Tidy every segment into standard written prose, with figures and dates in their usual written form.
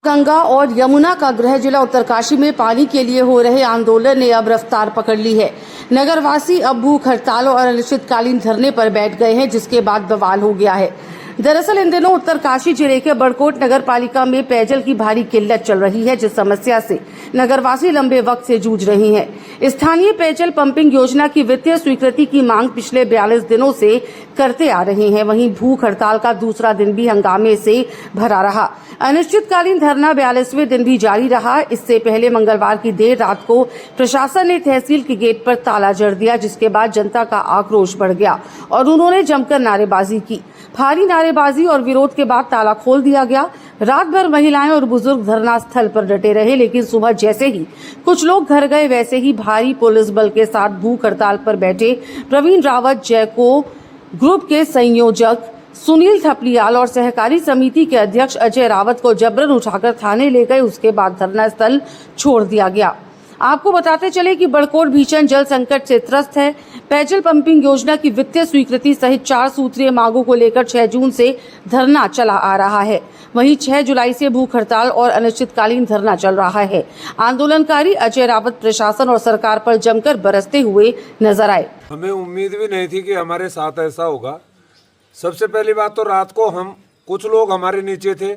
गंगा और यमुना का गृह जिला उत्तरकाशी में पानी के लिए हो रहे आंदोलन ने अब रफ्तार पकड़ ली है। नगरवासी अब भूख हड़ताल और अनिश्चितकालीन धरने पर बैठ गए हैं, जिसके बाद बवाल हो गया है। दरअसल इन दिनों उत्तरकाशी जिले के बड़कोट नगर पालिका में पेयजल की भारी किल्लत चल रही है, जिस समस्या से नगरवासी लंबे वक्त से जूझ रही हैं। स्थानीय पेयजल पंपिंग योजना की वित्तीय स्वीकृति की मांग पिछले 42 दिनों से करते आ रहे हैं। वहीं भूख हड़ताल का दूसरा दिन भी हंगामे से भरा रहा। अनिश्चितकालीन धरना 42वें दिन भी जारी रहा। इससे पहले मंगलवार की देर रात को प्रशासन ने तहसील के गेट पर ताला जड़ दिया, जिसके बाद जनता का आक्रोश बढ़ गया और उन्होंने जमकर नारेबाजी की। भारी नारेबाजी और विरोध के बाद ताला खोल दिया गया। रात भर महिलाएं और बुजुर्ग धरना स्थल पर डटे रहे, लेकिन सुबह जैसे ही कुछ लोग घर गए, वैसे ही भारी पुलिस बल के साथ भूख हड़ताल पर बैठे प्रवीण रावत, जैको ग्रुप के संयोजक सुनील थपलियाल और सहकारी समिति के अध्यक्ष अजय रावत को जबरन उठाकर थाने ले गए। उसके बाद धरना स्थल छोड़ दिया गया। आपको बताते चले कि बड़कोट भीषण जल संकट से त्रस्त है। पेयजल पंपिंग योजना की वित्तीय स्वीकृति सहित 4 सूत्रीय मांगों को लेकर 6 जून से धरना चला आ रहा है। वहीं 6 जुलाई से भूख हड़ताल और अनिश्चितकालीन धरना चल रहा है। आंदोलनकारी अजय रावत प्रशासन और सरकार पर जमकर बरसते हुए नजर आए। हमें उम्मीद भी नहीं थी कि हमारे साथ ऐसा होगा। सबसे पहली बात तो रात को हम कुछ लोग हमारे नीचे थे,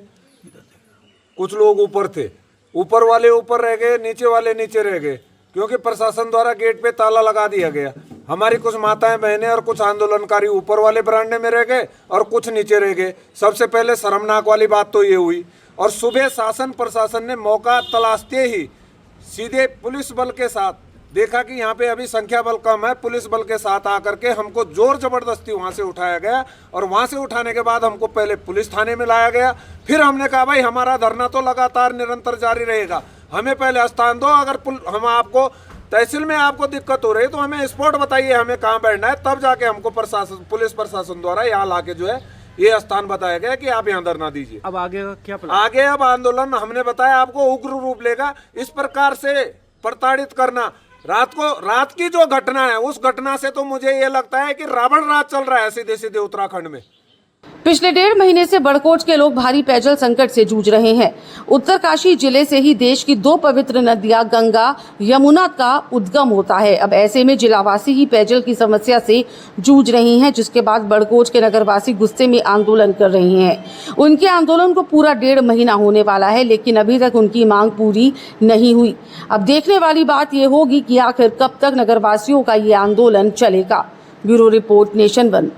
कुछ लोग ऊपर थे। ऊपर वाले ऊपर रह गए, नीचे वाले नीचे रह गए, क्योंकि प्रशासन द्वारा गेट पे ताला लगा दिया गया। हमारी कुछ माताएं बहनें और कुछ आंदोलनकारी ऊपर वाले बरामदे में रह गए और कुछ नीचे रह गए। सबसे पहले शर्मनाक वाली बात तो ये हुई। और सुबह शासन प्रशासन ने मौका तलाशते ही सीधे पुलिस बल के साथ देखा कि यहाँ पे अभी संख्या बल कम है। पुलिस बल के साथ आकर के हमको जोर जबरदस्ती वहाँ से उठाया गया और वहाँ से उठाने के बाद हमको पहले पुलिस थाने में लाया गया। फिर हमने कहा भाई हमारा धरना तो लगातार निरंतर जारी रहेगा, हमें पहले स्थान दो। अगर हम आपको तहसील में आपको दिक्कत हो रही तो हमें स्पॉट बताइए, हमें कहाँ बैठना है। तब जाके हमको पुलिस प्रशासन द्वारा यहाँ ला के जो है ये स्थान बताया गया कि आप यहाँ धरना दीजिए। अब आगे क्या प्लान? आगे अब आंदोलन हमने बताया आपको उग्र रूप लेगा। इस प्रकार से प्रताड़ित करना, रात की जो घटना है उस घटना से तो मुझे ये लगता है कि रावण राज चल रहा है सीधे सीधे उत्तराखंड में। पिछले 1.5 महीने से बड़कोट के लोग भारी पेयजल संकट से जूझ रहे हैं। उत्तरकाशी जिले से ही देश की 2 पवित्र नदियां गंगा यमुना का उद्गम होता है। अब ऐसे में जिलावासी ही पेयजल की समस्या से जूझ रही हैं, जिसके बाद बड़कोट के नगरवासी गुस्से में आंदोलन कर रहे हैं। उनके आंदोलन को पूरा 1.5 महीना होने वाला है, लेकिन अभी तक उनकी मांग पूरी नहीं हुई। अब देखने वाली बात यह होगी कि आखिर कब तक नगरवासियों का ये आंदोलन चलेगा। Bureau report, nation 1।